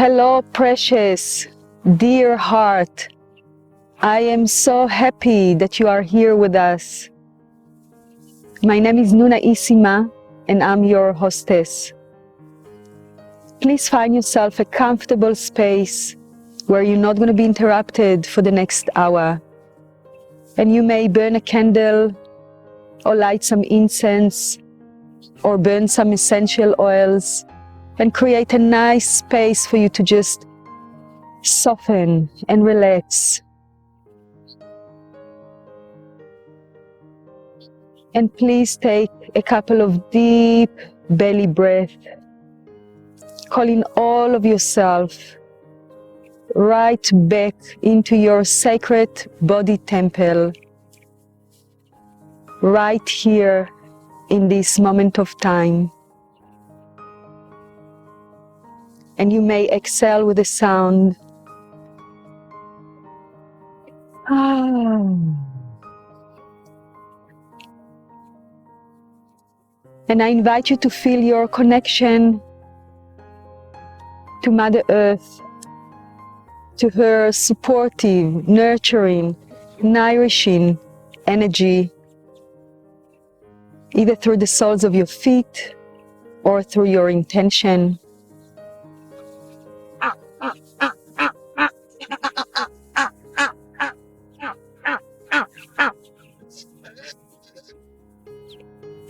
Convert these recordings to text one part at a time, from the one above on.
Hello, precious, dear heart. I am so happy that you are here with us. My name is Nunaisi Ma, and I'm your hostess. Please find yourself a comfortable space where you're not going to be interrupted for the next hour. And you may burn a candle, or light some incense, or burn some essential oils, and create a nice space for you to just soften and relax. And please take a couple of deep belly breaths, calling all of yourself right back into your sacred body temple, right here in this moment of time. And you may exhale with a sound. And I invite you to feel your connection to Mother Earth, to her supportive, nurturing, nourishing energy, either through the soles of your feet or through your intention.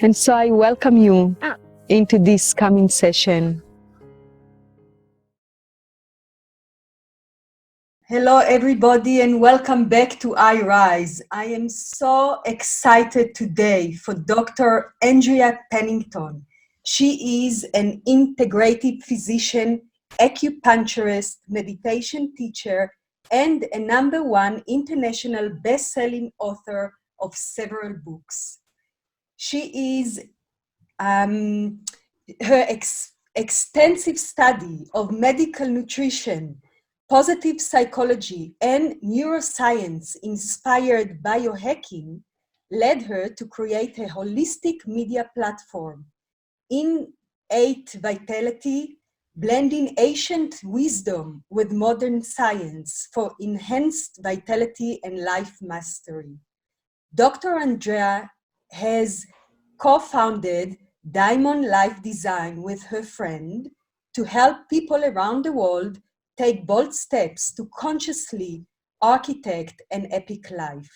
And so I welcome you into this coming session. Hello everybody, and welcome back to I Rise. I am so excited today for Dr. Andrea Pennington. She is an integrative physician, acupuncturist, meditation teacher, and a #1 international best-selling author of several books. She is her extensive study of medical nutrition, positive psychology, and neuroscience inspired biohacking led her to create a holistic media platform, Innate Vitality, blending ancient wisdom with modern science for enhanced vitality and life mastery. Dr. Andrea has co-founded Diamond Life Design with her friend to help people around the world take bold steps to consciously architect an epic life.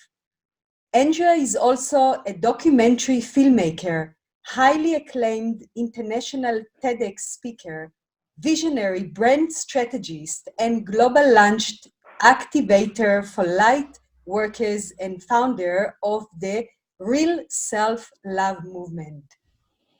Andrea is also a documentary filmmaker, highly acclaimed international TEDx speaker, visionary brand strategist, and global launched activator for light workers and founder of the Real Self-Love movement.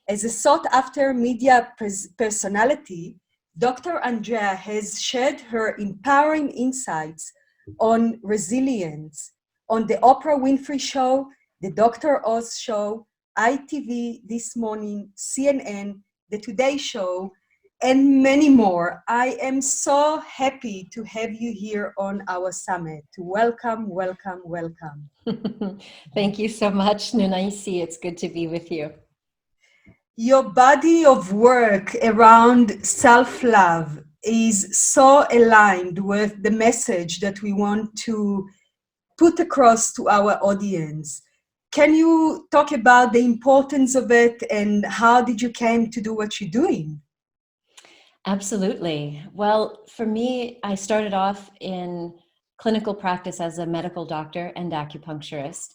As a sought-after media personality, Dr. Andrea has shared her empowering insights on resilience on the Oprah Winfrey Show, the Dr. Oz Show, ITV This Morning, CNN, the Today Show, and many more. I am so happy to have you here on our summit. Welcome, welcome, welcome. Thank you so much, Nunaisi. It's good to be with you. Your body of work around self-love is so aligned with the message that we want to put across to our audience. Can you talk about the importance of it and how did you came to do what you're doing? Absolutely. Well, for me, I started off in clinical practice as a medical doctor and acupuncturist.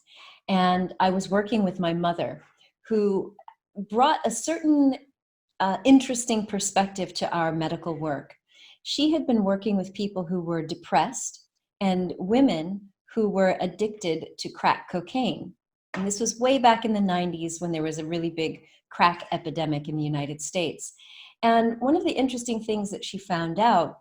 And I was working with my mother, who brought a certain interesting perspective to our medical work. She had been working with people who were depressed and women who were addicted to crack cocaine. And this was way back in the 90s when there was a really big crack epidemic in the United States. And one of the interesting things that she found out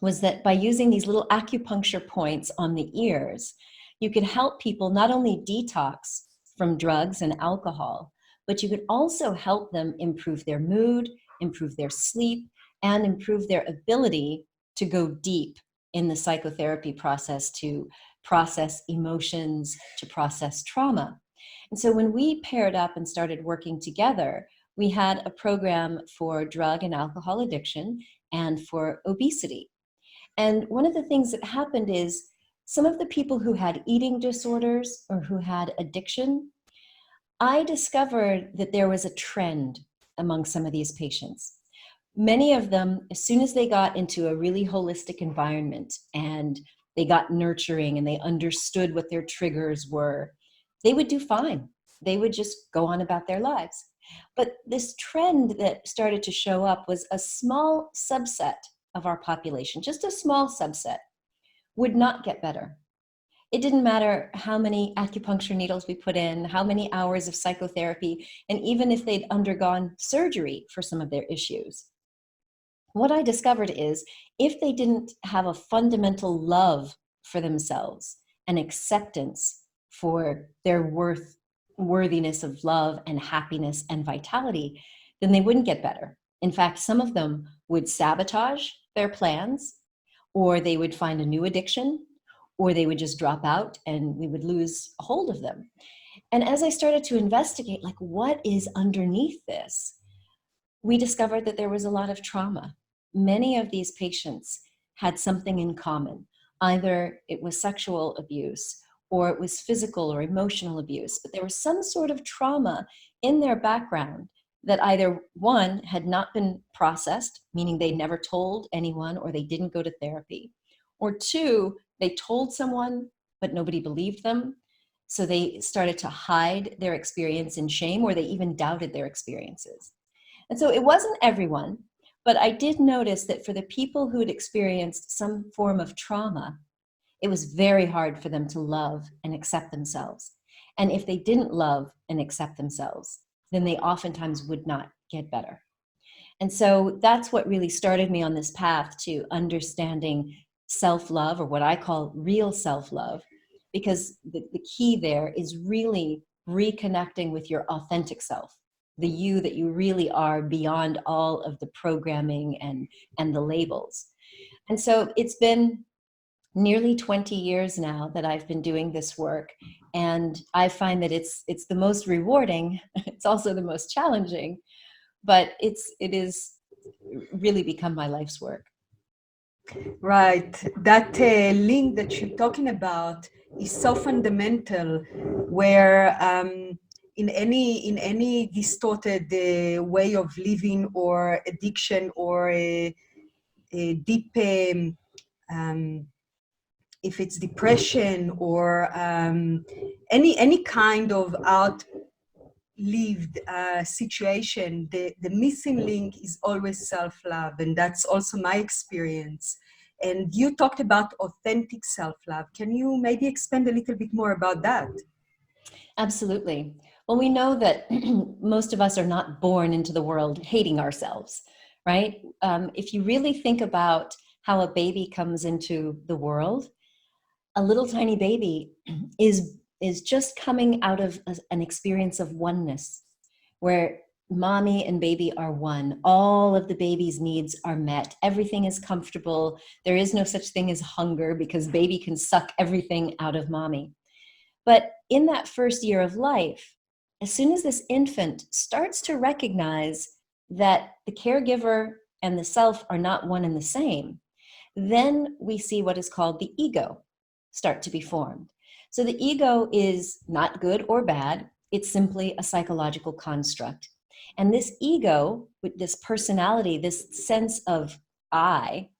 was that by using these little acupuncture points on the ears, you could help people not only detox from drugs and alcohol, but you could also help them improve their mood, improve their sleep, and improve their ability to go deep in the psychotherapy process to process emotions, to process trauma. And so when we paired up and started working together, we had a program for drug and alcohol addiction and for obesity. And one of the things that happened is some of the people who had eating disorders or who had addiction, I discovered that there was a trend among some of these patients. Many of them, as soon as they got into a really holistic environment and they got nurturing and they understood what their triggers were, they would do fine. They would just go on about their lives. But this trend that started to show up was a small subset of our population, just a small subset, would not get better. It didn't matter how many acupuncture needles we put in, how many hours of psychotherapy, and even if they'd undergone surgery for some of their issues. What I discovered is if they didn't have a fundamental love for themselves and acceptance for their worthiness of love and happiness and vitality, then they wouldn't get better. In fact, some of them would sabotage their plans, or they would find a new addiction, or they would just drop out and we would lose a hold of them. And as I started to investigate, like, what is underneath this, we discovered that there was a lot of trauma. Many of these patients had something in common. Either it was sexual abuse, or it was physical or emotional abuse, but there was some sort of trauma in their background that either, one, had not been processed, meaning they never told anyone or they didn't go to therapy, or two, they told someone, but nobody believed them. So they started to hide their experience in shame, or they even doubted their experiences. And so it wasn't everyone, but I did notice that for the people who had experienced some form of trauma, it was very hard for them to love and accept themselves. And if they didn't love and accept themselves, then they oftentimes would not get better. And so that's what really started me on this path to understanding self-love, or what I call real self-love, because the key there is really reconnecting with your authentic self, the you that you really are beyond all of the programming and the labels. And so it's been nearly 20 years now that I've been doing this work, and I find that it's the most rewarding. It's also the most challenging, but it is really become my life's work. Right. That link that you're talking about is so fundamental, where in any distorted way of living or addiction or a deep, if it's depression or any kind of lived situation, the missing link is always self-love, and that's also my experience. And you talked about authentic self-love. Can you maybe expand a little bit more about that? Absolutely. Well, we know that most of us are not born into the world hating ourselves, right? If you really think about how a baby comes into the world, a little tiny baby is just coming out of an experience of oneness, where mommy and baby are one. All of the baby's needs are met. Everything is comfortable. There is no such thing as hunger, because baby can suck everything out of mommy. But in that first year of life, as soon as this infant starts to recognize that the caregiver and the self are not one and the same, then we see what is called the ego start to be formed. So the ego is not good or bad. It's simply a psychological construct. And this ego, with this personality, this sense of I,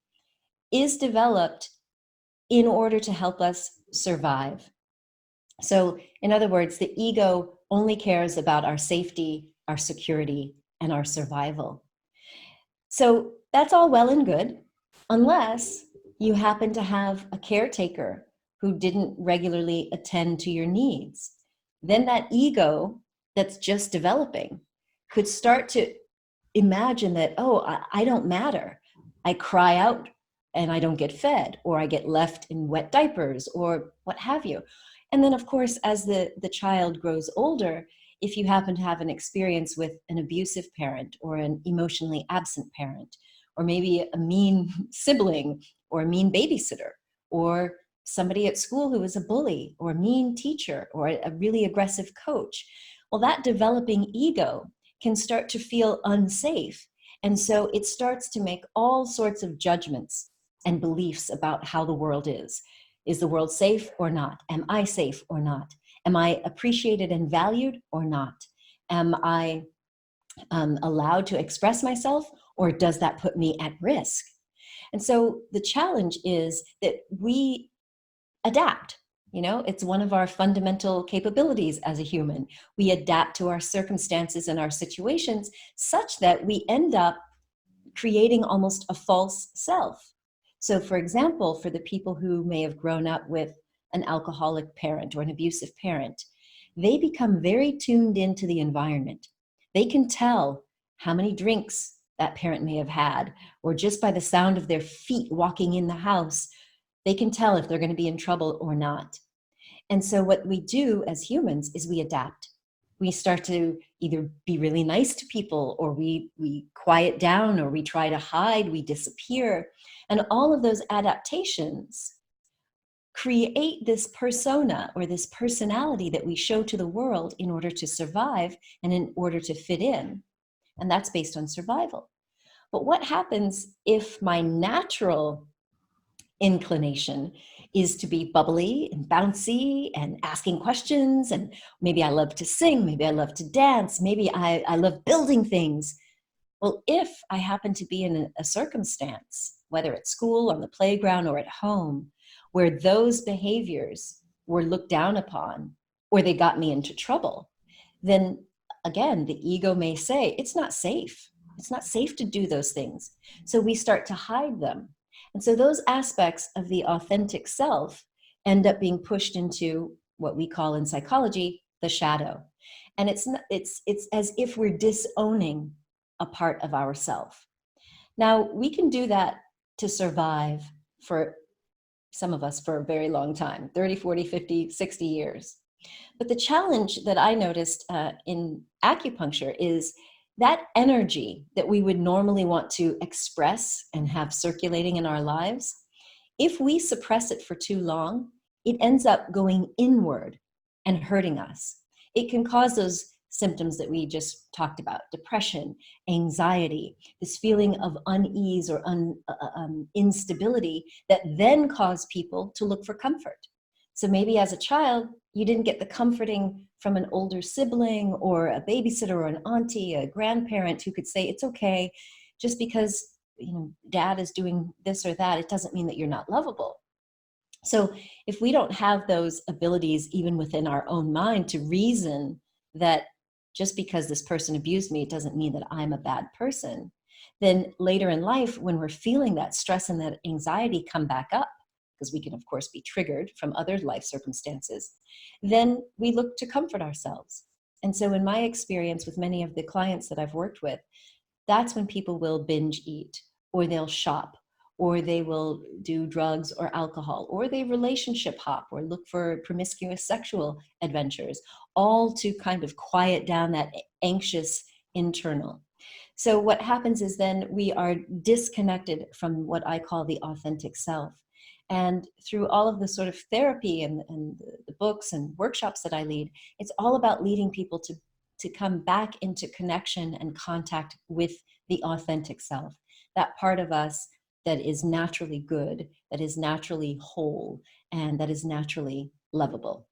is developed in order to help us survive. So in other words, the ego only cares about our safety, our security, and our survival. So that's all well and good, unless you happen to have a caretaker who didn't regularly attend to your needs. Then that ego that's just developing could start to imagine that, oh, I don't matter. I cry out and I don't get fed, or I get left in wet diapers, or what have you. And then, of course, as the child grows older, if you happen to have an experience with an abusive parent or an emotionally absent parent, or maybe a mean sibling or a mean babysitter, or somebody at school who was a bully or a mean teacher or a really aggressive coach, well, that developing ego can start to feel unsafe. And so it starts to make all sorts of judgments and beliefs about how the world is. Is the world safe or not? Am I safe or not? Am I appreciated and valued or not? Am I allowed to express myself, or does that put me at risk? And so the challenge is that we adapt. You know, it's one of our fundamental capabilities as a human. We adapt to our circumstances and our situations such that we end up creating almost a false self. So, for example, for the people who may have grown up with an alcoholic parent or an abusive parent, they become very tuned into the environment. They can tell how many drinks that parent may have had, or just by the sound of their feet walking in the house, they can tell if they're going to be in trouble or not. And so what we do as humans is we adapt. We start to either be really nice to people, or we quiet down, or we try to hide, we disappear. And all of those adaptations create this persona or this personality that we show to the world in order to survive and in order to fit in. And that's based on survival. But what happens if my natural inclination is to be bubbly and bouncy and asking questions, and maybe I love to sing, maybe I love to dance, maybe I love building things? Well, if I happen to be in a circumstance, whether at school, on the playground, or at home, where those behaviors were looked down upon, or they got me into trouble, then again, the ego may say, it's not safe. It's not safe to do those things. So we start to hide them. And so those aspects of the authentic self end up being pushed into what we call in psychology the shadow. And it's as if we're disowning a part of ourself. Now, we can do that to survive, for some of us, for a very long time, 30, 40, 50, 60 years. But the challenge that I noticed in acupuncture is that energy that we would normally want to express and have circulating in our lives, if we suppress it for too long, it ends up going inward and hurting us. It can cause those symptoms that we just talked about: depression, anxiety, this feeling of unease or instability that then cause people to look for comfort. So maybe as a child, you didn't get the comforting from an older sibling or a babysitter or an auntie, a grandparent who could say, it's okay, just because dad is doing this or that, it doesn't mean that you're not lovable. So if we don't have those abilities even within our own mind to reason that just because this person abused me, it doesn't mean that I'm a bad person, then later in life, when we're feeling that stress and that anxiety come back up, because we can, of course, be triggered from other life circumstances, then we look to comfort ourselves. And so in my experience with many of the clients that I've worked with, that's when people will binge eat, or they'll shop, or they will do drugs or alcohol, or they relationship hop or look for promiscuous sexual adventures, all to kind of quiet down that anxious internal. So what happens is then we are disconnected from what I call the authentic self. And through all of the sort of therapy and the books and workshops that I lead, it's all about leading people to come back into connection and contact with the authentic self, that part of us that is naturally good, that is naturally whole, and that is naturally lovable.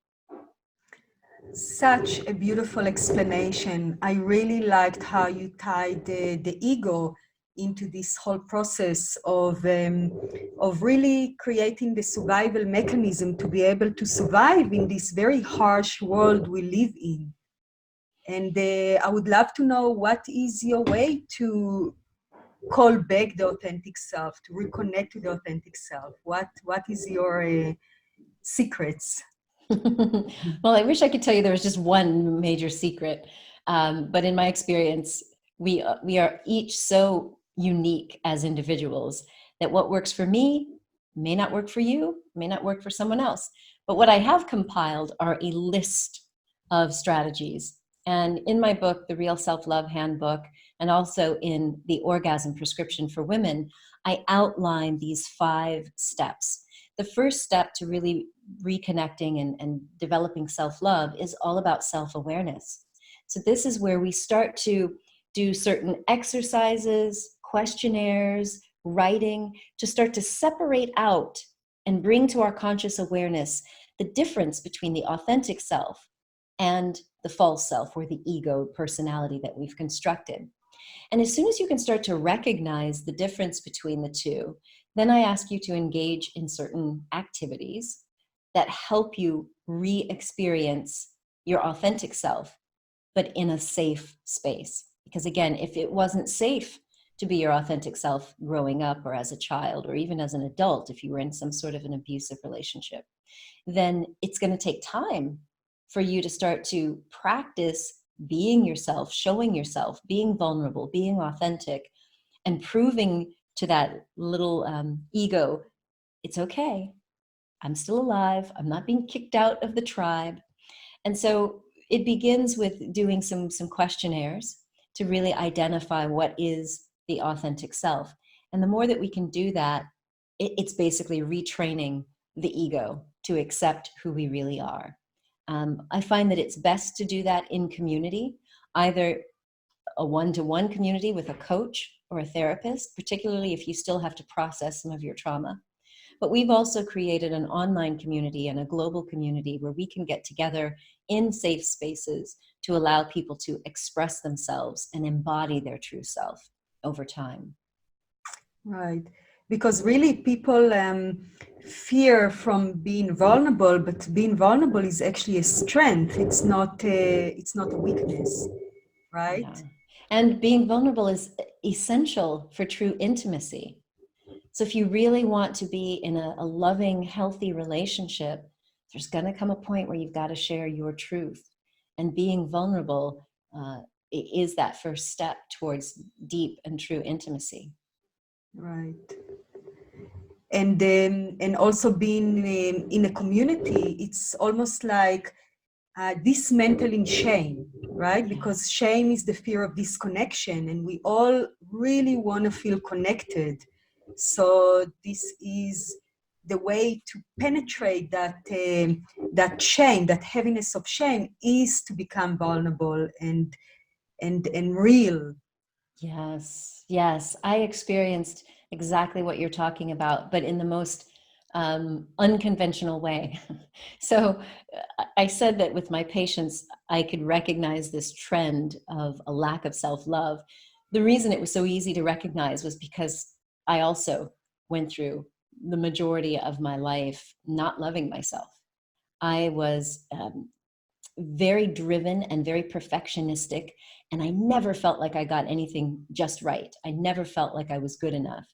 Such a beautiful explanation. I really liked how you tied the ego into this whole process of really creating the survival mechanism to be able to survive in this very harsh world we live in. And I would love to know, what is your way to call back the authentic self, to reconnect to the authentic self? What is your secrets? Well, I wish I could tell you there was just one major secret, but in my experience, we are each so unique as individuals that what works for me may not work for you, may not work for someone else. But what I have compiled are a list of strategies. And in my book, The Real Self-Love Handbook, and also in the Orgasm Prescription for Women, I outline these 5 steps. The first step to really reconnecting and developing self-love is all about self-awareness. So this is where we start to do certain exercises, questionnaires, writing, to start to separate out and bring to our conscious awareness the difference between the authentic self and the false self, or the ego personality that we've constructed. And as soon as you can start to recognize the difference between the two, then I ask you to engage in certain activities that help you re-experience your authentic self, but in a safe space. Because again, if it wasn't safe to be your authentic self growing up, or as a child, or even as an adult, if you were in some sort of an abusive relationship, then it's going to take time for you to start to practice being yourself, showing yourself, being vulnerable, being authentic, and proving to that little ego, it's okay. I'm still alive. I'm not being kicked out of the tribe. And so it begins with doing some questionnaires to really identify what is the authentic self. And the more that we can do that, it's basically retraining the ego to accept who we really are. I find that it's best to do that in community, either a one-to-one community with a coach or a therapist, particularly if you still have to process some of your trauma. But we've also created an online community and a global community where we can get together in safe spaces to allow people to express themselves and embody their true self over time. Right. Because really people fear from being vulnerable, but being vulnerable is actually a strength. It's not a weakness, right? Yeah. And being vulnerable is essential for true intimacy. So if you really want to be in a loving, healthy relationship, there's going to come a point where you've got to share your truth. And being vulnerable is that first step towards deep and true intimacy. Right. And also being in a community, it's almost like dismantling shame, right? Yeah. Because shame is the fear of disconnection, and we all really want to feel connected. So this is the way to penetrate that shame, that heaviness of shame, is to become vulnerable and real. Yes, yes. I experienced exactly what you're talking about, but in the most unconventional way. So I said that with my patients, I could recognize this trend of a lack of self-love. The reason it was so easy to recognize was because I also went through the majority of my life not loving myself. I was very driven and very perfectionistic, and I never felt like I got anything just right. I never felt like I was good enough.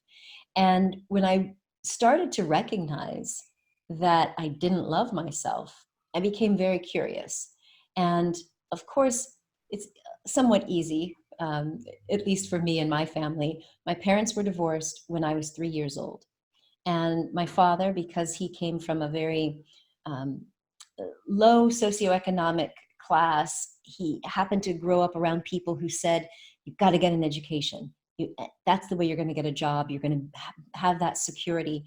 And when I started to recognize that I didn't love myself, I became very curious. And of course, it's somewhat easy, at least for me and my family. My parents were divorced when I was 3 years old. And my father, because he came from a very um, low socioeconomic class, he happened to grow up around people who said, you've got to get an education. That's the way you're going to get a job. You're going to have that security.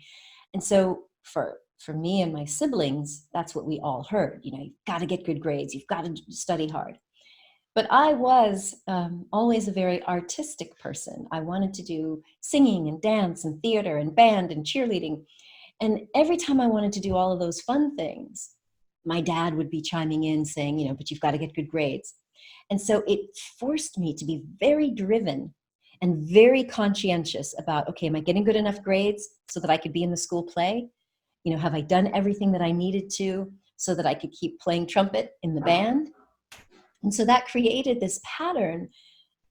And so for me and my siblings, that's what we all heard. You know, you've got to get good grades. You've got to study hard. But I was always a very artistic person. I wanted to do singing and dance and theater and band and cheerleading. And every time I wanted to do all of those fun things, my dad would be chiming in saying, you know, but you've got to get good grades. And so it forced me to be very driven and very conscientious about, okay, am I getting good enough grades so that I could be in the school play? You know, have I done everything that I needed to so that I could keep playing trumpet in the band? And so that created this pattern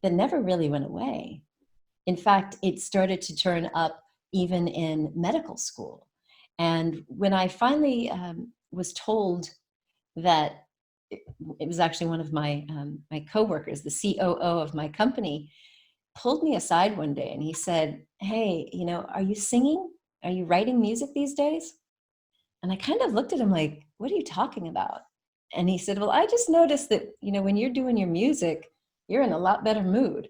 that never really went away. In fact, it started to turn up even in medical school. And when I finally was told that it was actually one of my coworkers, the COO of my company, pulled me aside one day and he said, "Hey, you know, are you singing? Are you writing music these days?" And I kind of looked at him like, "What are you talking about?" And he said, "Well, I just noticed that, you know, when you're doing your music, you're in a lot better mood."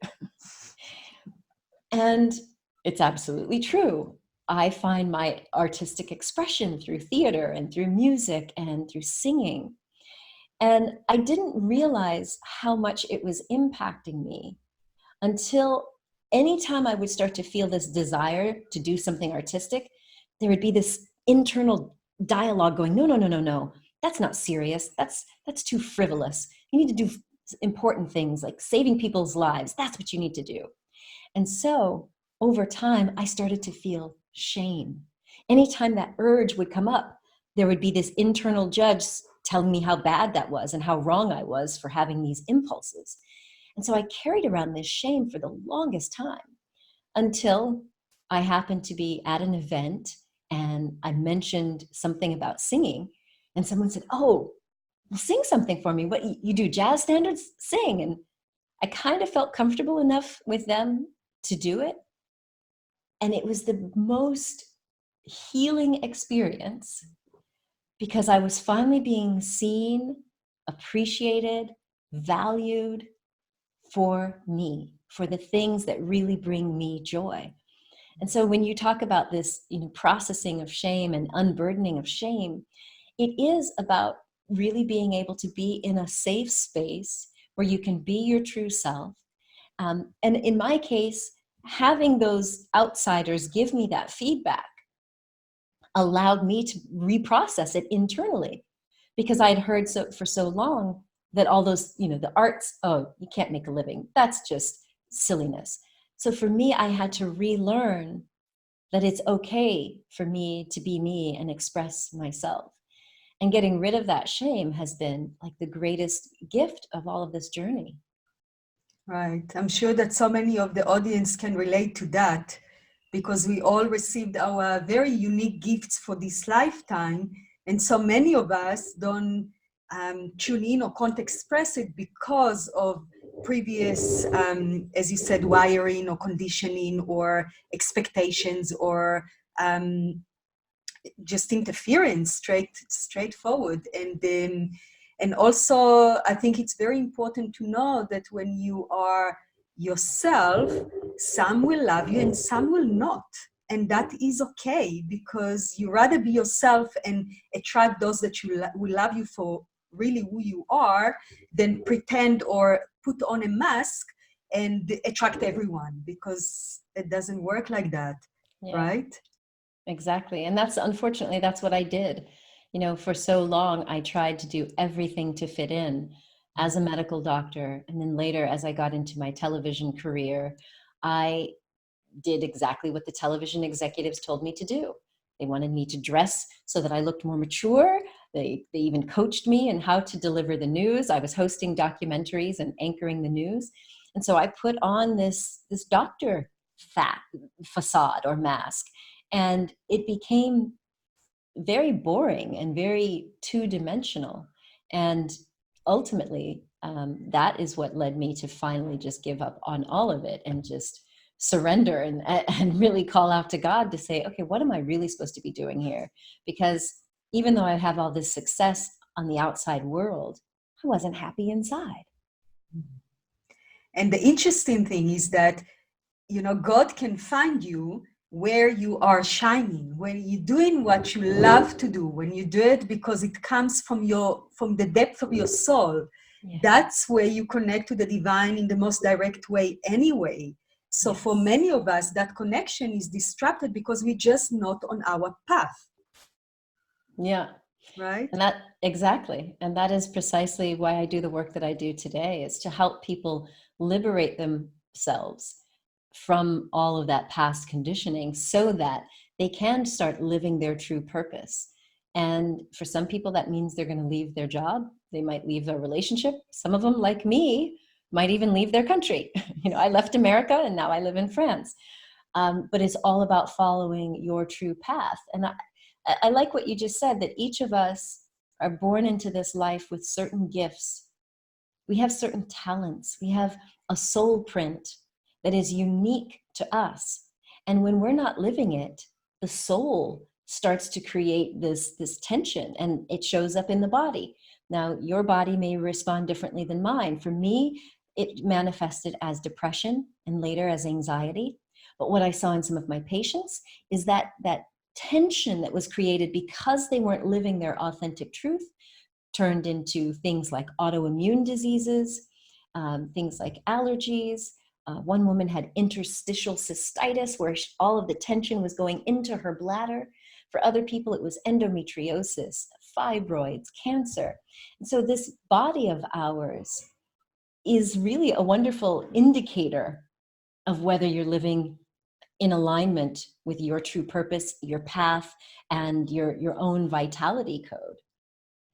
And it's absolutely true. I find my artistic expression through theater and through music and through singing. And I didn't realize how much it was impacting me until anytime I would start to feel this desire to do something artistic, there would be this internal dialogue going, no, no, no, no, no. That's not serious. That's too frivolous. You need to do important things like saving people's lives. That's what you need to do. And so over time, I started to feel shame. Anytime that urge would come up, there would be this internal judge telling me how bad that was and how wrong I was for having these impulses. And so I carried around this shame for the longest time until I happened to be at an event and I mentioned something about singing. And someone said, "Oh, well, sing something for me. What, you do jazz standards? Sing." And I kind of felt comfortable enough with them to do it. And it was the most healing experience because I was finally being seen, appreciated, valued for me, for the things that really bring me joy. And so when you talk about this, processing of shame and unburdening of shame, it is about really being able to be in a safe space where you can be your true self. And in my case, having those outsiders give me that feedback allowed me to reprocess it internally, because I had heard for so long that all those, the arts, oh, you can't make a living. That's just silliness. So for me, I had to relearn that it's okay for me to be me and express myself. And getting rid of that shame has been like the greatest gift of all of this journey. Right. I'm sure that so many of the audience can relate to that, because we all received our very unique gifts for this lifetime. And so many of us don't tune in or can't express it because of previous, as you said, wiring or conditioning or expectations or just interference, straightforward. And also, I think it's very important to know that when you are yourself, some will love you and some will not. And that is okay, because you rather be yourself and attract those that will love you for really who you are than pretend or put on a mask and attract everyone, because it doesn't work like that, Yeah. right? Exactly. And unfortunately, that's what I did. For so long, I tried to do everything to fit in as a medical doctor. And then later, as I got into my television career, I did exactly what the television executives told me to do. They wanted me to dress so that I looked more mature. They even coached me in how to deliver the news. I was hosting documentaries and anchoring the news. And so I put on this doctor facade or mask. And it became very boring and very two-dimensional. And ultimately, that is what led me to finally just give up on all of it and just surrender and really call out to God to say, okay, what am I really supposed to be doing here? Because even though I have all this success on the outside world, I wasn't happy inside. And the interesting thing is that, God can find you where you are shining, when you're doing what you love to do, when you do it because it comes from the depth of your soul. Yeah. That's where you connect to the divine in the most direct way anyway. So Yes. for many of us, that connection is disrupted because we're just not on our path. Yeah. Right? And exactly. And that is precisely why I do the work that I do today, is to help people liberate themselves from all of that past conditioning so that they can start living their true purpose. And for some people, that means they're going to leave their job. They might leave their relationship. Some of them, like me, might even leave their country. I left America and now I live in France. But it's all about following your true path. And I like what you just said, that each of us are born into this life with certain gifts. We have certain talents. We have a soul print that is unique to us. And when we're not living it, the soul starts to create this tension, and it shows up in the body. Now, your body may respond differently than mine. For me, it manifested as depression and later as anxiety. But what I saw in some of my patients is that tension that was created because they weren't living their authentic truth turned into things like autoimmune diseases, things like allergies, One woman had interstitial cystitis where all of the tension was going into her bladder. For other people, it was endometriosis, fibroids, cancer. And so this body of ours is really a wonderful indicator of whether you're living in alignment with your true purpose, your path, and your own vitality code.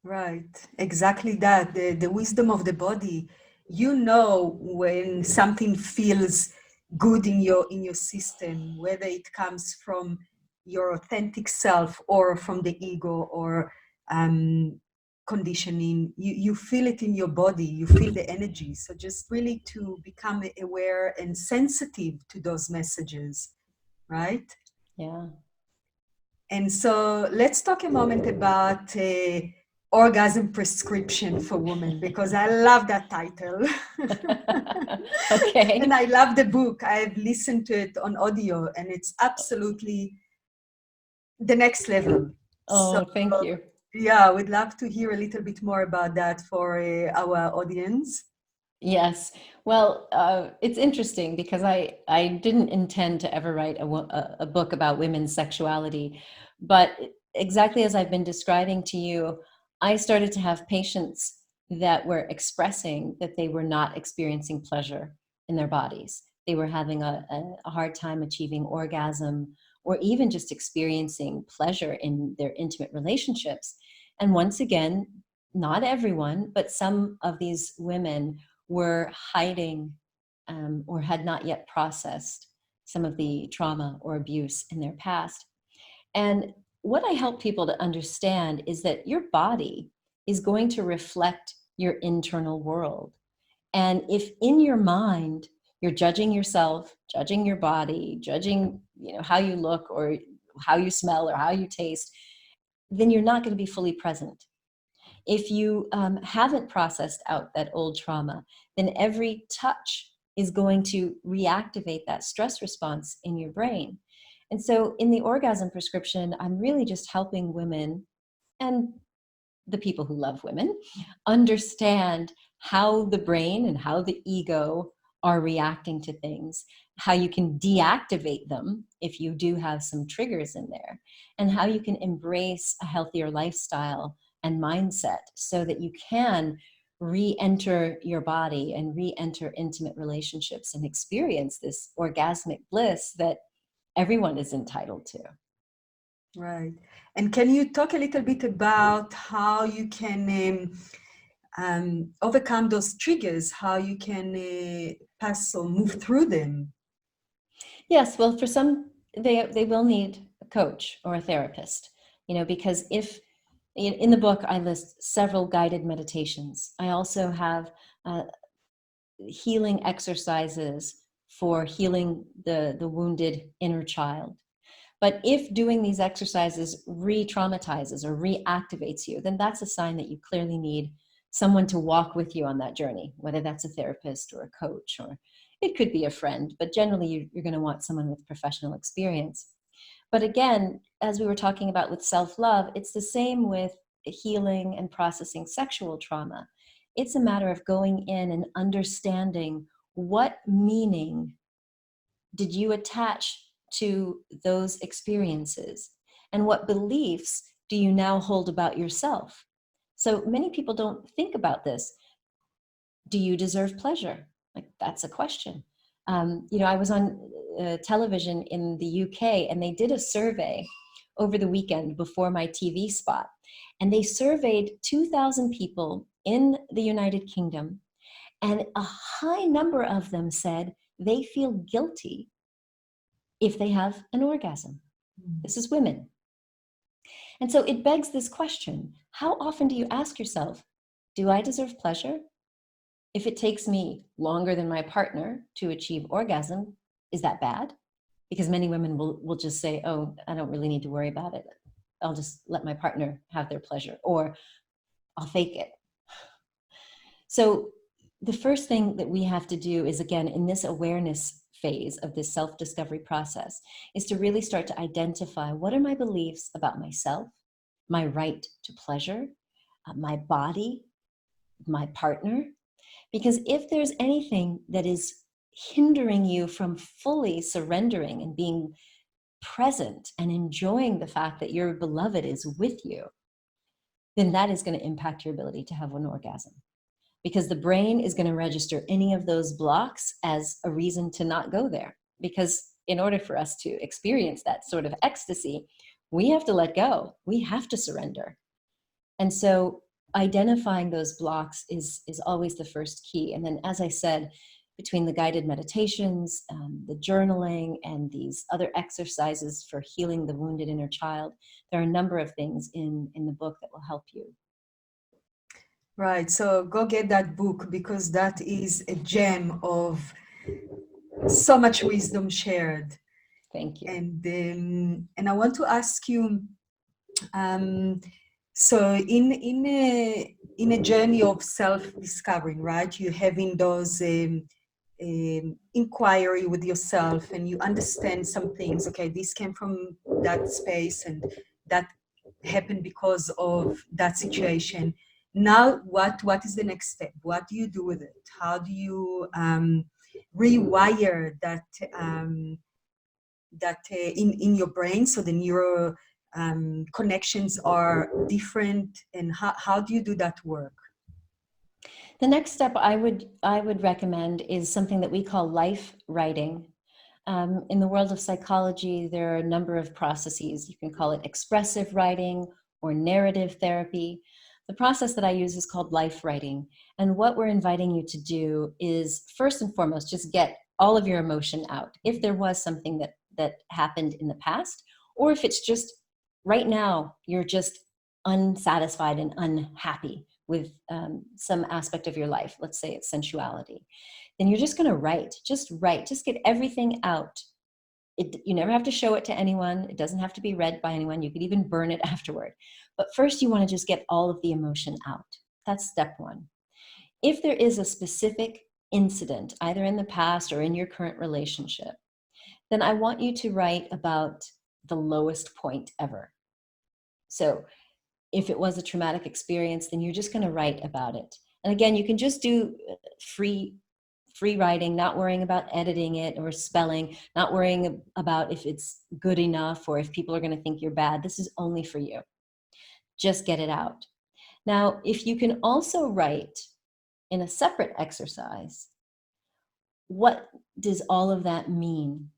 Right, exactly that. The wisdom of the body. You know when something feels good in your system, whether it comes from your authentic self or from the ego or conditioning. You feel it in your body, you feel the energy. So just really to become aware and sensitive to those messages, right? Yeah. And so let's talk a moment about orgasm prescription for women, because I love that title. Okay. And I love the book. I've listened to it on audio and it's absolutely the next level. So Oh, thank you. yeah, we'd love to hear a little bit more about that for our audience. Yes. Well, it's interesting because I didn't intend to ever write a book about women's sexuality, but exactly as I've been describing to you, I started to have patients that were expressing that they were not experiencing pleasure in their bodies. They were having a hard time achieving orgasm or even just experiencing pleasure in their intimate relationships. And once again, not everyone, but some of these women were hiding or had not yet processed some of the trauma or abuse in their past. And what I help people to understand is that your body is going to reflect your internal world. And if in your mind you're judging yourself, judging your body, judging, how you look or how you smell or how you taste, then you're not going to be fully present. If you haven't processed out that old trauma, then every touch is going to reactivate that stress response in your brain. And so in the orgasm prescription, I'm really just helping women and the people who love women understand how the brain and how the ego are reacting to things, how you can deactivate them if you do have some triggers in there, and how you can embrace a healthier lifestyle and mindset so that you can re-enter your body and re-enter intimate relationships and experience this orgasmic bliss that everyone is entitled to. Right. And can you talk a little bit about how you can overcome those triggers, how you can pass or move through them? Yes, well, for some, they will need a coach or a therapist, because if in the book I list several guided meditations. I also have uh, healing exercises for healing the wounded inner child. But if doing these exercises re-traumatizes or reactivates you, then that's a sign that you clearly need someone to walk with you on that journey, whether that's a therapist or a coach, or it could be a friend, but generally you're going to want someone with professional experience. But again, as we were talking about with self-love, it's the same with healing and processing sexual trauma. It's a matter of going in and understanding what meaning did you attach to those experiences? And what beliefs do you now hold about yourself? So many people don't think about this. Do you deserve pleasure? Like, that's a question. I was on television in the UK and they did a survey over the weekend before my TV spot. And they surveyed 2,000 people in the United Kingdom. And a high number of them said they feel guilty if they have an orgasm. This is women. And so it begs this question: how often do you ask yourself, do I deserve pleasure? If it takes me longer than my partner to achieve orgasm, is that bad? Because many women will just say, oh, I don't really need to worry about it. I'll just let my partner have their pleasure, or I'll fake it. So the first thing that we have to do is, again, in this awareness phase of this self-discovery process, is to really start to identify what are my beliefs about myself, my right to pleasure, my body, my partner. Because if there's anything that is hindering you from fully surrendering and being present and enjoying the fact that your beloved is with you, then that is going to impact your ability to have an orgasm. Because the brain is going to register any of those blocks as a reason to not go there. Because in order for us to experience that sort of ecstasy, we have to let go. We have to surrender. And so identifying those blocks is always the first key. And then, as I said, between the guided meditations, the journaling, and these other exercises for healing the wounded inner child, there are a number of things in the book that will help you. Right. So go get that book, because that is a gem of so much wisdom shared. Thank you. And I want to ask you, so in a journey of self-discovering, right? You're having those inquiry with yourself, and you understand some things. Okay, this came from that space, and that happened because of that situation. Now, what is the next step? What do you do with it? How do you rewire that in your brain, so the neuro connections are different, and how do you do that work? The next step I would recommend is something that we call life writing. In the world of psychology, there are a number of processes. You can call it expressive writing or narrative therapy. The process that I use is called life writing. And what we're inviting you to do is, first and foremost, just get all of your emotion out. If there was something that happened in the past, or if it's just right now, you're just unsatisfied and unhappy with some aspect of your life, let's say it's sensuality, then you're just going to write, just get everything out. You never have to show it to anyone. It doesn't have to be read by anyone. You could even burn it afterward. But first, you want to just get all of the emotion out. That's step one. If there is a specific incident, either in the past or in your current relationship, then I want you to write about the lowest point ever. So if it was a traumatic experience, then you're just going to write about it. And again, you can just do free writing, not worrying about editing it or spelling, not worrying about if it's good enough or if people are going to think you're bad. This is only for you. Just get it out. Now, if you can also write in a separate exercise, what does all of that mean?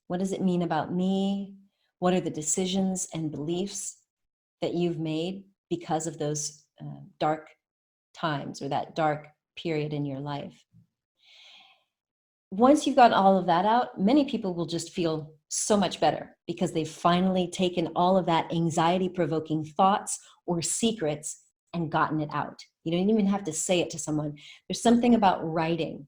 What does it mean about me? What are the decisions and beliefs that you've made because of those dark times or that dark period in your life? Once you've got all of that out, many people will just feel so much better because they've finally taken all of that anxiety-provoking thoughts or secrets and gotten it out. You don't even have to say it to someone. There's something about writing.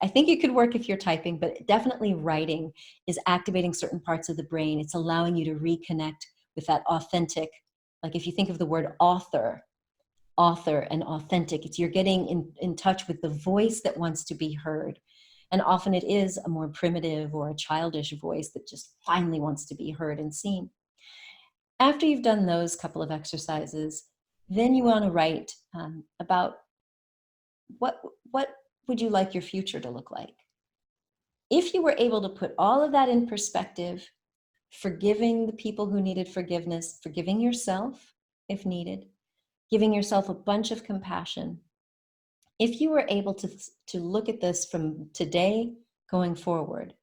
I think it could work if you're typing, but definitely writing is activating certain parts of the brain. It's allowing you to reconnect with that authentic, like if you think of the word author and authentic, it's you're getting in touch with the voice that wants to be heard. And often it is a more primitive or a childish voice that just finally wants to be heard and seen. After you've done those couple of exercises, then you want to write about what would you like your future to look like? If you were able to put all of that in perspective, forgiving the people who needed forgiveness, forgiving yourself if needed, giving yourself a bunch of compassion. If you were able to look at this from today going forward,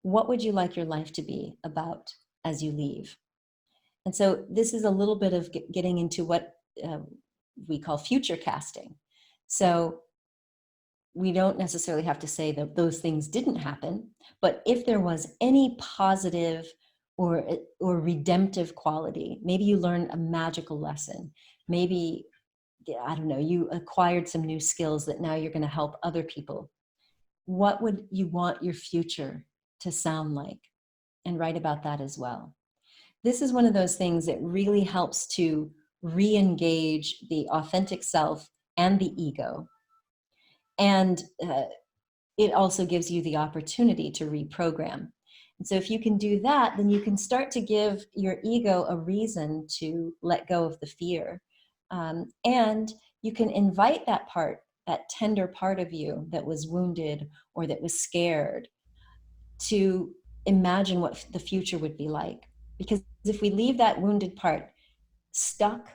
what would you like your life to be about as you leave? And so this is a little bit of getting into what we call future casting. So we don't necessarily have to say that those things didn't happen, but if there was any positive or redemptive quality, maybe you learned a magical lesson, maybe, I don't know, you acquired some new skills that now you're going to help other people. What would you want your future to sound like? And write about that as well. This is one of those things that really helps to re-engage the authentic self and the ego. And it also gives you the opportunity to reprogram. And so if you can do that, then you can start to give your ego a reason to let go of the fear. And you can invite that part tender part of you that was wounded or that was scared to imagine what the future would be like. Because if we leave that wounded part stuck,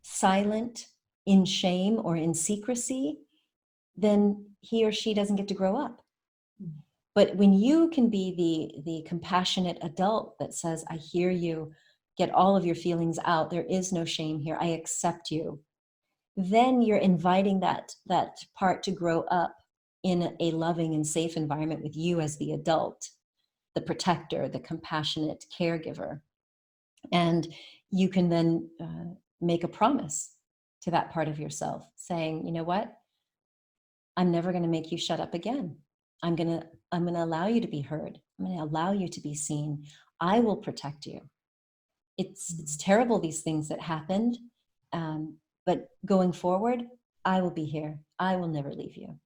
silent, in shame or in secrecy, then he or she doesn't get to grow up. But when you can be the compassionate adult that says, I hear you, get all of your feelings out, there is no shame here, I accept you, then you're inviting that part to grow up in a loving and safe environment with you as the adult, the protector, the compassionate caregiver. And you can then make a promise to that part of yourself saying, you know what, I'm never going to make you shut up again. I'm going to allow you to be heard. I'm going to allow you to be seen. I will protect you. It's terrible, these things that happened. But going forward, I will be here. I will never leave you.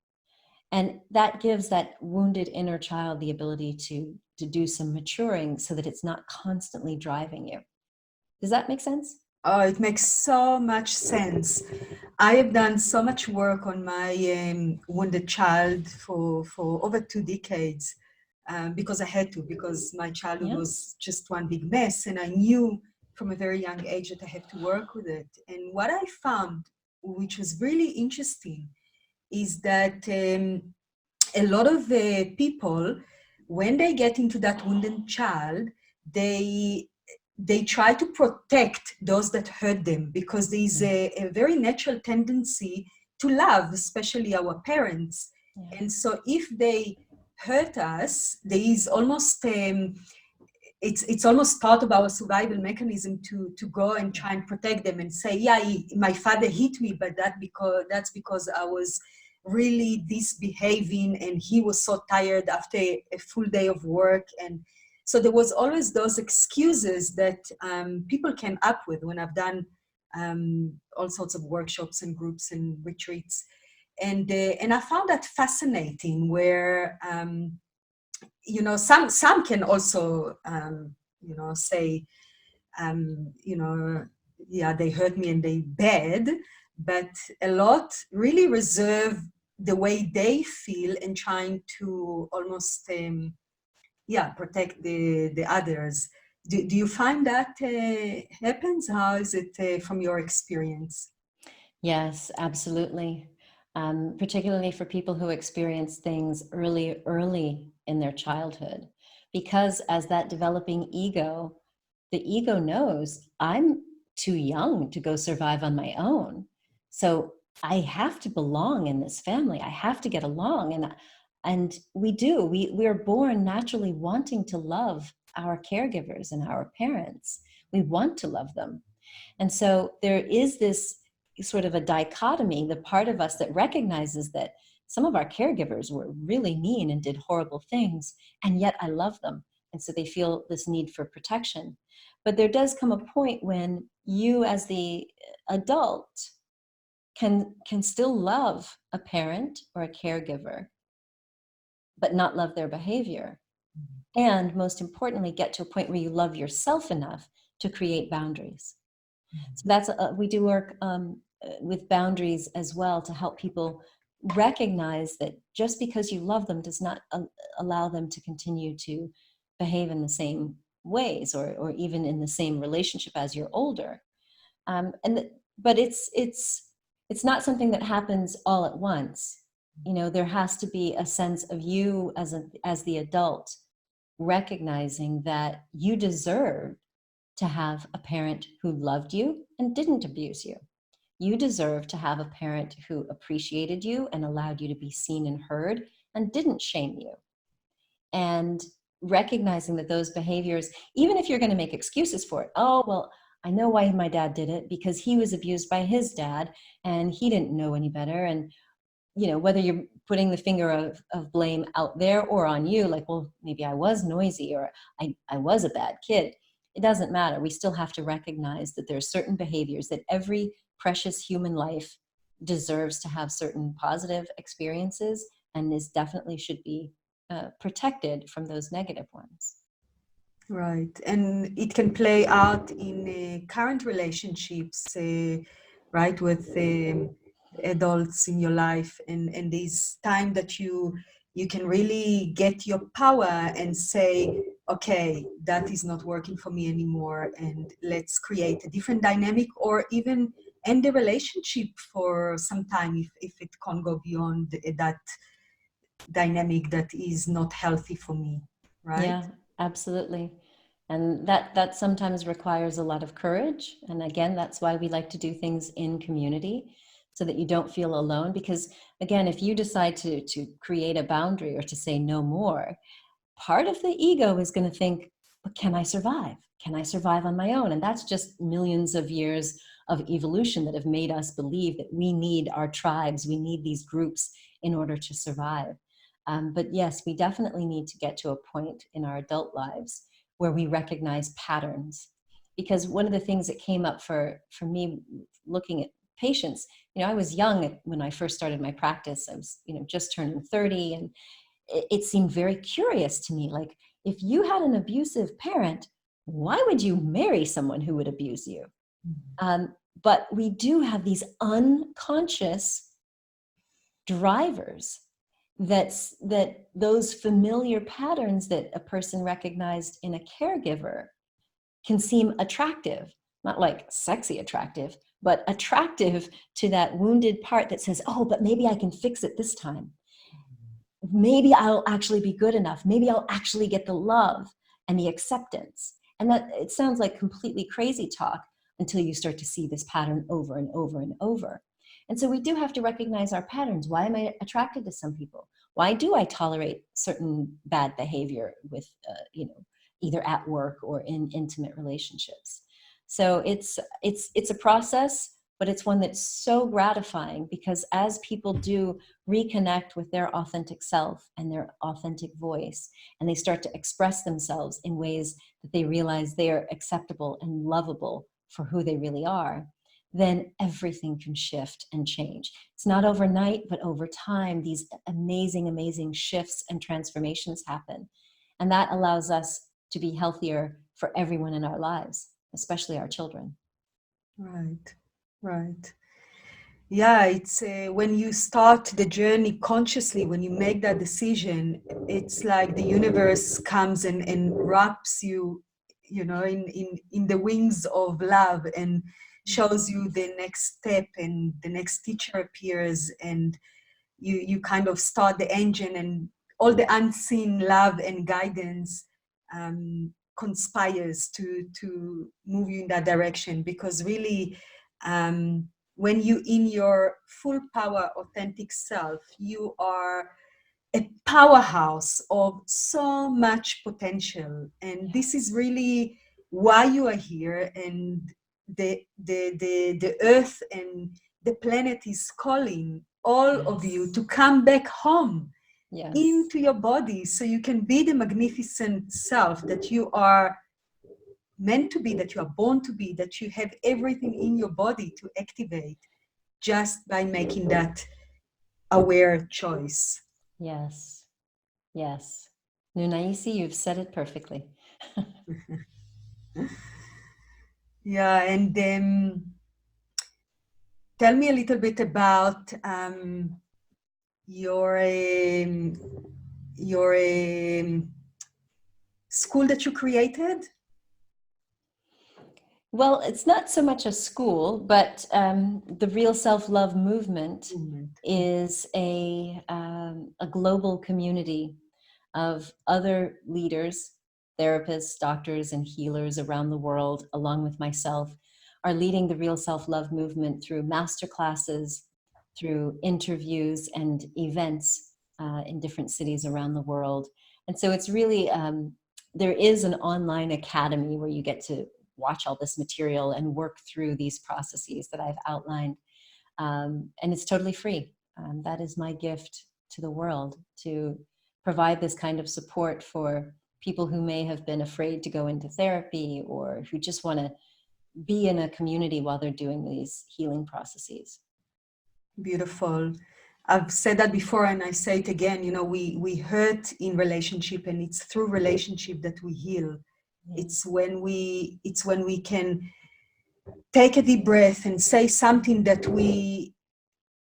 And that gives that wounded inner child the ability to do some maturing so that it's not constantly driving you. Does that make sense? Oh, it makes so much sense. I have done so much work on my wounded child for over 2 decades because I had to, because my childhood was just one big mess, and I knew from a very young age that I have to work with it. And what I found, which was really interesting, is that a lot of people, when they get into that wounded child, they try to protect those that hurt them, because there is a very natural tendency to love, especially our parents. Yeah. And so if they hurt us, there is almost it's almost part of our survival mechanism to go and try and protect them and say, yeah, my father hit me, but that's because I was really misbehaving and he was so tired after a full day of work. And so there was always those excuses that people came up with when I've done all sorts of workshops and groups and retreats. And I found that fascinating, where you know, some can also you know, say you know, yeah, they hurt me and they bad, but a lot really reserve the way they feel and trying to almost protect the others. Do you find that happens? How is it from your experience? Yes, absolutely. Particularly for people who experience things early in their childhood, because as that developing ego, the ego knows I'm too young to go survive on my own. So I have to belong in this family. I have to get along. And we do. We're born naturally wanting to love our caregivers and our parents. We want to love them. And so there is this sort of a dichotomy, the part of us that recognizes that some of our caregivers were really mean and did horrible things, and yet I love them. And so they feel this need for protection. But there does come a point when you as the adult can still love a parent or a caregiver, but not love their behavior. And most importantly, get to a point where you love yourself enough to create boundaries. So that's we do work with boundaries as well, to help people recognize that just because you love them does not allow them to continue to behave in the same ways, or even in the same relationship as you're older. But it's not something that happens all at once. You know, there has to be a sense of you as the adult recognizing that you deserve to have a parent who loved you and didn't abuse you. You deserve to have a parent who appreciated you and allowed you to be seen and heard and didn't shame you. And recognizing that those behaviors, even if you're going to make excuses for it, oh, well, I know why my dad did it, because he was abused by his dad and he didn't know any better. And you know, whether you're putting the finger of blame out there or on you, like, well, maybe I was noisy, or I was a bad kid. It doesn't matter. We still have to recognize that there are certain behaviors that every precious human life deserves to have certain positive experiences, and this definitely should be protected from those negative ones. Right. And it can play out in current relationships, right, with adults in your life, and this time that you can really get your power and say, okay, that is not working for me anymore, and let's create a different dynamic, or even end the relationship for some time if it can't go beyond that dynamic that is not healthy for me, right? Yeah, absolutely. And that sometimes requires a lot of courage. And again, that's why we like to do things in community so that you don't feel alone. Because again, if you decide to create a boundary or to say no more, part of the ego is going to think, but can I survive? Can I survive on my own? And that's just millions of years of evolution that have made us believe that we need our tribes, we need these groups in order to survive. But yes, we definitely need to get to a point in our adult lives where we recognize patterns. Because one of the things that came up for me looking at patients, I was young when I first started my practice. I was, just turning 30, and it seemed very curious to me. Like, if you had an abusive parent, why would you marry someone who would abuse you? But we do have these unconscious drivers that those familiar patterns that a person recognized in a caregiver can seem attractive, not like sexy attractive, but attractive to that wounded part that says, oh, but maybe I can fix it this time. Maybe I'll actually be good enough. Maybe I'll actually get the love and the acceptance. And that, it sounds like completely crazy talk until you start to see this pattern over and over and over. And so we do have to recognize our patterns. Why am I attracted to some people? Why do I tolerate certain bad behavior with, either at work or in intimate relationships? So it's a process, but it's one that's so gratifying, because as people do reconnect with their authentic self and their authentic voice, and they start to express themselves in ways that they realize they are acceptable and lovable for who they really are, then everything can shift and change. It's not overnight, but over time, these amazing, amazing shifts and transformations happen. And that allows us to be healthier for everyone in our lives, especially our children. Right, right. Yeah, it's when you start the journey consciously, when you make that decision, it's like the universe comes and wraps you, in the wings of love, and shows you the next step, and the next teacher appears, and you kind of start the engine, and all the unseen love and guidance conspires to move you in that direction. Because really, when you in your full power authentic self, you are a powerhouse of so much potential, and this is really why you are here. And the earth and the planet is calling all of you to come back home, Yes. into your body, so you can be the magnificent self that you are meant to be, that you are born to be, that you have everything in your body to activate, just by making that aware choice. Yes. Yes. Nunaisi, you've said it perfectly. Yeah, and tell me a little bit about your your school that you created. Well, it's not so much a school, but the Real Self-Love Movement is a global community of other leaders, therapists, doctors, and healers around the world, along with myself, are leading the Real Self-Love Movement through masterclasses, through interviews and events in different cities around the world. And so it's really, there is an online academy where you get to watch all this material and work through these processes that I've outlined. And it's totally free. That is my gift to the world, to provide this kind of support for people who may have been afraid to go into therapy, or who just want to be in a community while they're doing these healing processes. Beautiful. I've said that before, and I say it again. We hurt in relationship, and it's through relationship that we heal. Yeah. It's when we can take a deep breath and say something that we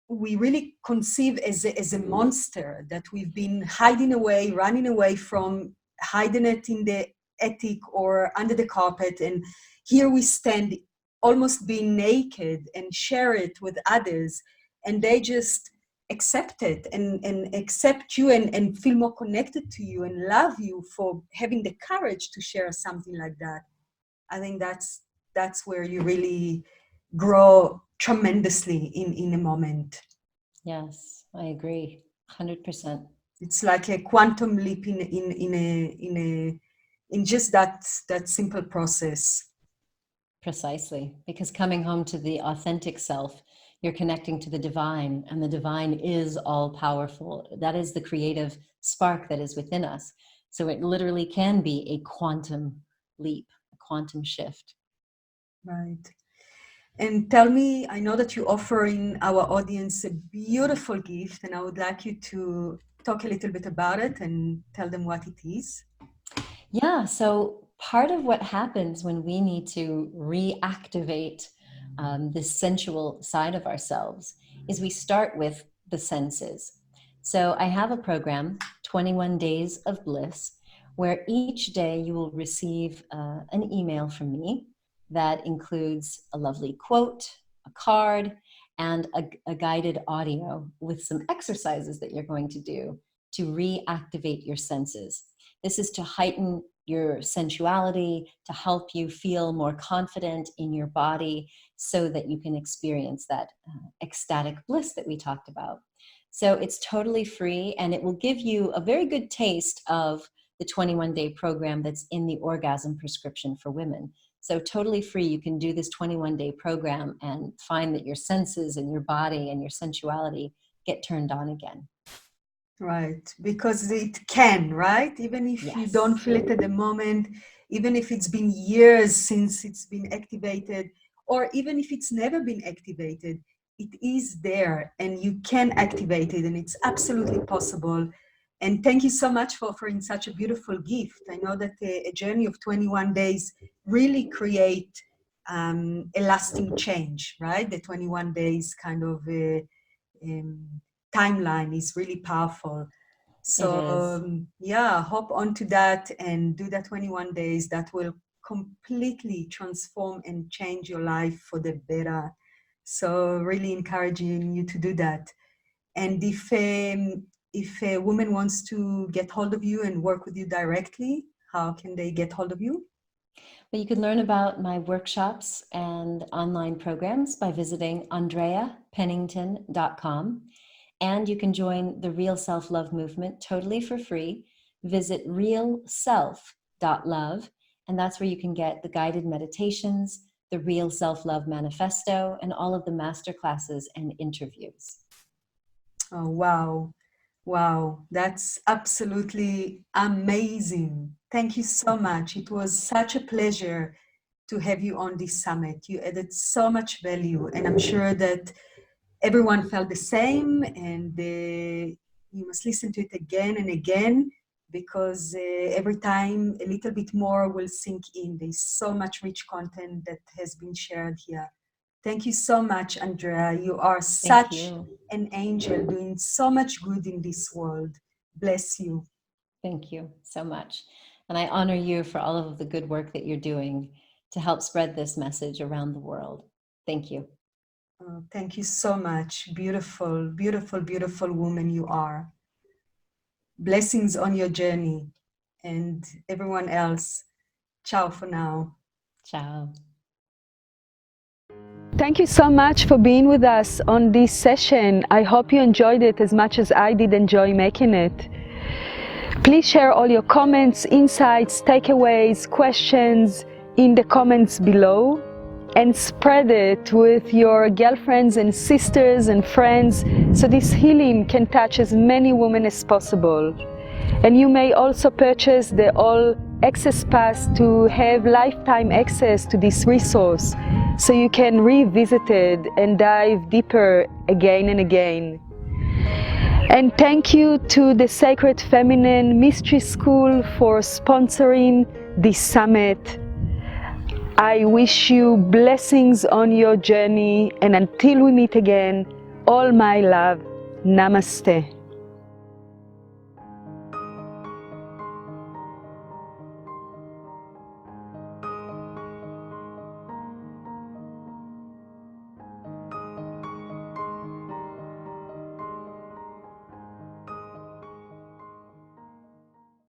we really conceive as a monster that we've been hiding away, running away from, hiding it in the attic or under the carpet. And here we stand almost being naked and share it with others. And they just accept it and accept you and feel more connected to you and love you for having the courage to share something like that. I think that's where you really grow tremendously in a moment. Yes, I agree, 100%. It's like a quantum leap in just that simple process. Precisely, because coming home to the authentic self, you're connecting to the divine, and the divine is all powerful. That is the creative spark that is within us. So it literally can be a quantum leap, a quantum shift. Right. And tell me, I know that you offer in our audience a beautiful gift, and I would like you to talk a little bit about it and tell them what it is. Yeah, so part of what happens when we need to reactivate this sensual side of ourselves is we start with the senses. So I have a program, 21 Days of Bliss, where each day you will receive an email from me that includes a lovely quote, a card, and a guided audio with some exercises that you're going to do to reactivate your senses. This is to heighten your sensuality, to help you feel more confident in your body so that you can experience that ecstatic bliss that we talked about. So it's totally free, and it will give you a very good taste of the 21-day program that's in the Orgasm prescription for women. So totally free, you can do this 21-day program and find that your senses and your body and your sensuality get turned on again. Right, because it can, right? Even if you don't Yes. feel it at the moment, even if it's been years since it's been activated, or even if it's never been activated, it is there and you can activate it, and it's absolutely possible. And thank you so much for offering such a beautiful gift. I know that a journey of 21 days really create a lasting change, right? The 21 days kind of timeline is really powerful. So It is. yeah, hop onto that and do that 21 days. That will completely transform and change your life for the better. So really encouraging you to do that. And if a woman wants to get hold of you and work with you directly, how can they get hold of you? Well, you can learn about my workshops and online programs by visiting andreapennington.com. And you can join the Real Self-Love movement totally for free. Visit realself.love, and that's where you can get the guided meditations, the Real Self-Love Manifesto, and all of the masterclasses and interviews. Oh, wow. Wow, that's absolutely amazing. Thank you so much. It was such a pleasure to have you on this summit. You added so much value, and I'm sure that everyone felt the same, and you must listen to it again and again, because every time a little bit more will sink in. There's so much rich content that has been shared here. Thank you so much, Andrea. You are Thank such you. an angel doing so much good in this world. Bless you. Thank you so much. And I honor you for all of the good work that you're doing to help spread this message around the world. Thank you. Oh, thank you so much. Beautiful, beautiful, beautiful woman you are. Blessings on your journey. And everyone else, ciao for now. Ciao. Thank you so much for being with us on this session. I hope you enjoyed it as much as I did enjoy making it. Please share all your comments, insights, takeaways, questions in the comments below, and spread it with your girlfriends and sisters and friends so this healing can touch as many women as possible. And you may also purchase the All Access Pass to have lifetime access to this resource so you can revisit it and dive deeper again and again. And thank you to the Sacred Feminine Mystery School for sponsoring this summit. I wish you blessings on your journey, and until we meet again, All my love. Namaste.